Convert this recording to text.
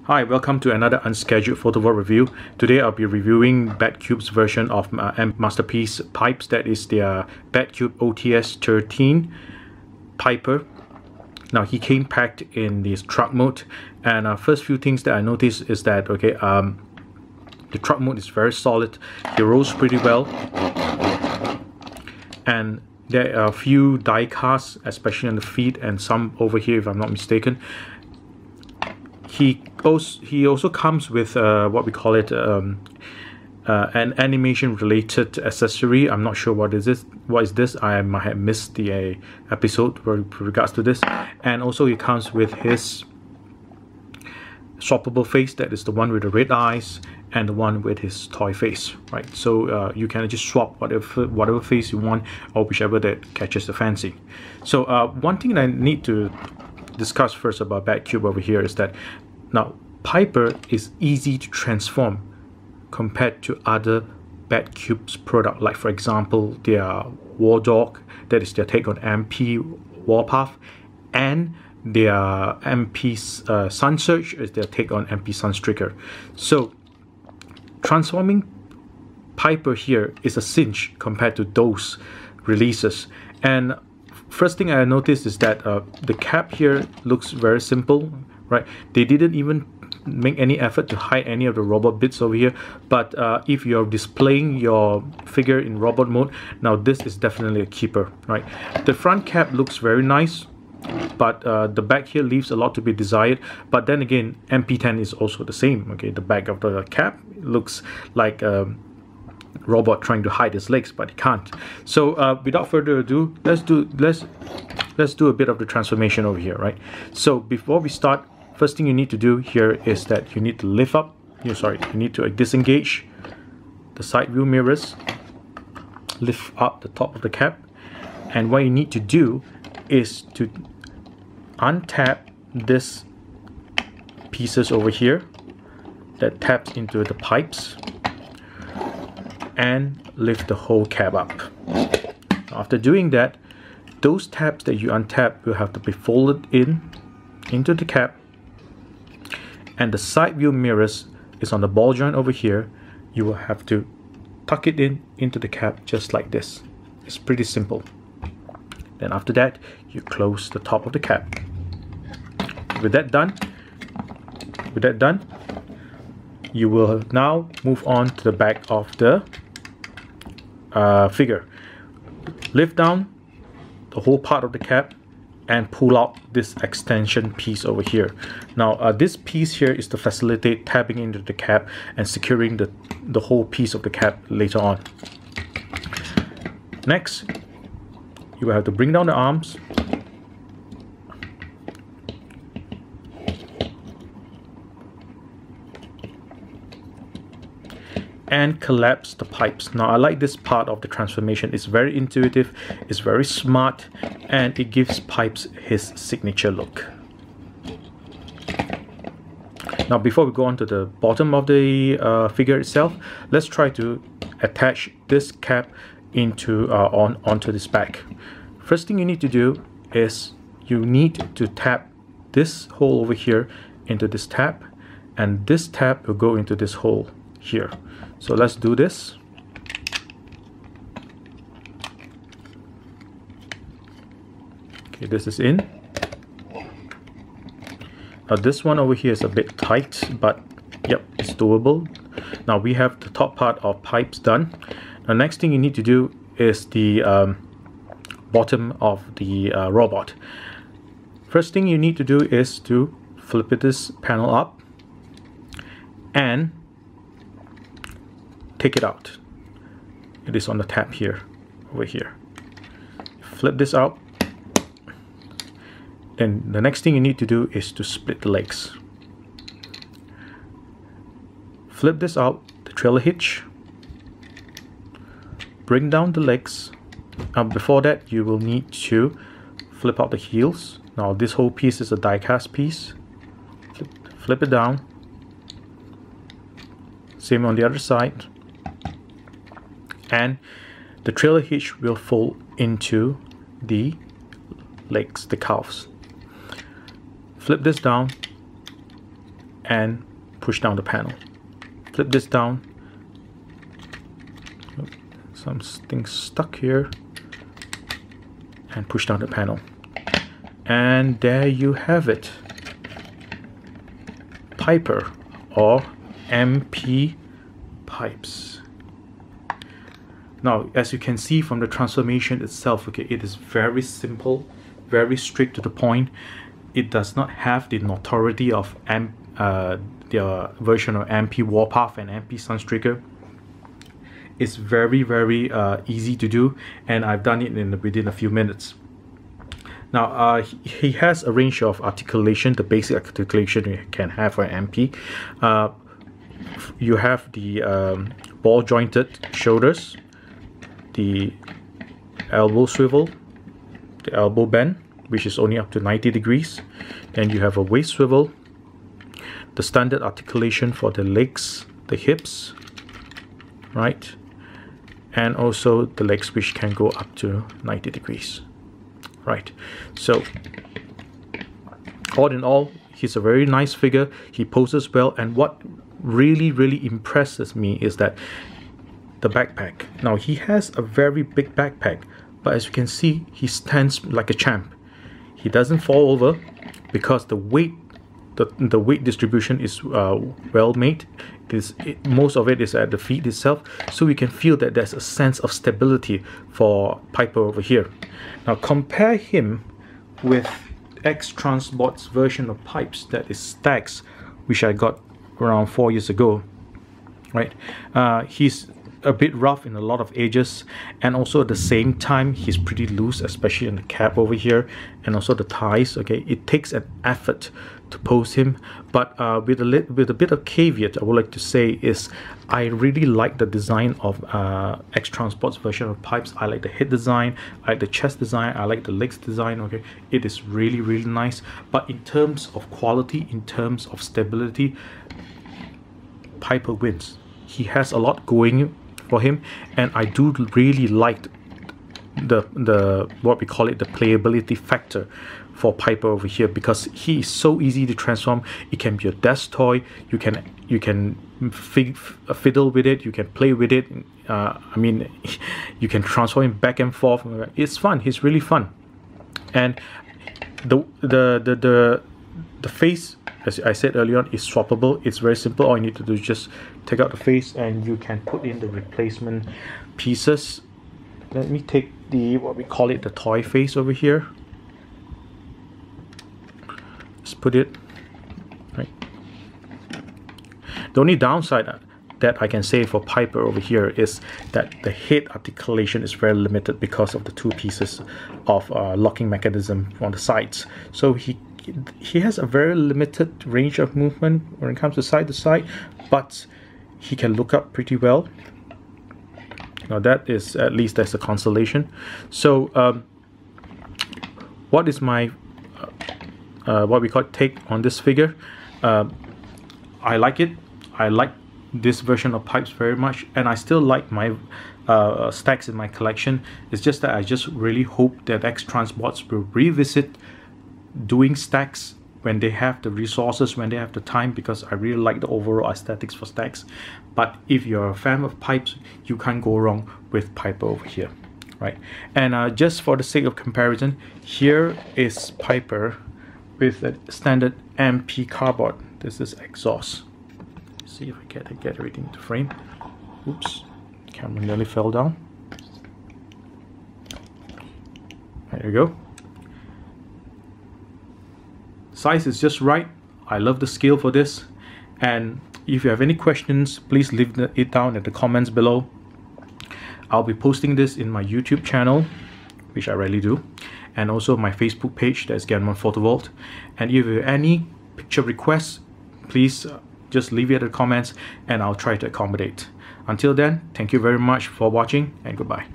Hi, welcome to another unscheduled photo vault review. Today I'll be reviewing Badcube's version of Masterpiece pipes, that is their Badcube OTS-13 piper. Now he came packed in this truck mode, and first few things that I noticed is that the truck mode is very solid. He rolls pretty well, and there are a few die casts, especially on the feet and some over here if I'm not mistaken. He also comes with what we call it an animation related accessory. I'm not sure what is this. I might have missed the episode with regards to this. And also he comes with his swappable face, that is the one with the red eyes and the one with his toy face, right? So you can just swap whatever face you want, or whichever that catches the fancy. So one thing that I need to discuss first about Badcube over here is that now Piper is easy to transform compared to other Badcube's product, like for example their War Dog, that is their take on MP Warpath, and their MP Sun Surge is their take on MP Sunstreaker. So transforming Piper here is a cinch compared to those releases. And first thing I noticed is that the cap here looks very simple, right? They didn't even make any effort to hide any of the robot bits over here. But if you're displaying your figure in robot mode, now this is definitely a keeper, right? The front cap looks very nice, but the back here leaves a lot to be desired. But then again, MP10 is also the same. Okay, the back of the cap looks like robot trying to hide his legs, but he can't. So without further ado, let's do a bit of the transformation over here, right? So before we start, first thing you need to do here is that you need to lift up, you need to disengage the side view mirrors, lift up the top of the cap, and what you need to do is to untap this pieces over here that taps into the pipes and lift the whole cap up. After doing that, those tabs that you untap will have to be folded into the cap, and the side view mirrors is on the ball joint over here. You will have to tuck it into the cap just like this. It's pretty simple. Then after that, you close the top of the cap. With that done, you will now move on to the back of the figure. Lift down the whole part of the cap and pull out this extension piece over here. Now this piece here is to facilitate tapping into the cap and securing the whole piece of the cap later on. Next, you will have to bring down the arms and collapse the pipes. Now I like this part of the transformation. It's very intuitive, it's very smart, and it gives pipes his signature look. Now before we go on to the bottom of the figure itself, let's try to attach this cap onto this back. First thing you need to do is you need to tap this hole over here into this tab, and this tab will go into this hole here. So let's do this. Okay, this is in. Now this one over here is a bit tight, but yep, it's doable. Now we have the top part of pipes done. The next thing you need to do is the bottom of the robot. First thing you need to do is to flip this panel up and take it out. It is on the tab here, over here. Flip this out. Then the next thing you need to do is to split the legs. Flip this out, the trailer hitch. Bring down the legs. Before that, you will need to flip out the heels. Now this whole piece is a die cast piece. Flip it down. Same on the other side. And the trailer hitch will fold into the legs, the calves. Flip this down, and push down the panel. Flip this down. Something stuck here, and push down the panel. And there you have it. Piper or MP pipes. Now, as you can see from the transformation itself, okay, it is very simple, very straight to the point. It does not have the notoriety of the version of MP Warpath and MP Sunstreaker. It's very easy to do, and I've done it within a few minutes. Now, he has a range of articulation, the basic articulation you can have for an MP. You have the ball jointed shoulders, the elbow swivel, the elbow bend, which is only up to 90 degrees. Then you have a waist swivel, the standard articulation for the legs, the hips, right? And also the legs, which can go up to 90 degrees, right? So all in all, he's a very nice figure. He poses well, and what really impresses me is that the backpack. Now, he has a very big backpack, but as you can see, he stands like a champ. He doesn't fall over because the weight distribution is well made. Most of it is at the feet itself, so we can feel that there's a sense of stability for Piper over here. Now, compare him with X-Transport's version of pipes, that is Stax, which I got around 4 years ago, right? He's a bit rough in a lot of edges, and also at the same time he's pretty loose, especially in the cap over here, and also the ties. Okay, it takes an effort to pose him, but with a bit of caveat, I would like to say is I really like the design of X-Transport's version of pipes. I like the head design, I like the chest design, I like the legs design. Okay, it is really nice, but in terms of quality, in terms of stability, Piper wins. He has a lot going for him, and I do really like the what we call it, the playability factor for Piper over here, because he is so easy to transform. It can be a desk toy. You can fiddle with it, you can play with it. I mean, you can transform him back and forth. It's fun. He's really fun. And the face, as I said earlier on, is swappable. It's very simple. All you need to do is just take out the face, and you can put in the replacement pieces. Let me take the, what we call it, the toy face over here. Just put it right. The only downside that I can say for Piper over here is that the head articulation is very limited because of the two pieces of locking mechanism on the sides. So he has a very limited range of movement when it comes to side, but he can look up pretty well. Now that is, at least that's a consolation. So what is my what we call take on this figure? I like it. I like this version of pipes very much, and I still like my stacks in my collection. It's just that I just really hope that X-Transports will revisit doing stacks when they have the resources, when they have the time, because I really like the overall aesthetics for stacks. But if you're a fan of pipes, you can't go wrong with Piper over here, right? And just for the sake of comparison, here is Piper with a standard MP cardboard. This is exhaust. Let's see if I get everything into frame. Oops, camera nearly fell down. There you go. Size is just right. I love the scale for this. And if you have any questions, please leave it down in the comments below. I'll be posting this in my YouTube channel, which I rarely do, and also my Facebook page, that's Ganmon Photovolt. And if you have any picture requests, please just leave it in the comments, and I'll try to accommodate. Until then, thank you very much for watching, and goodbye.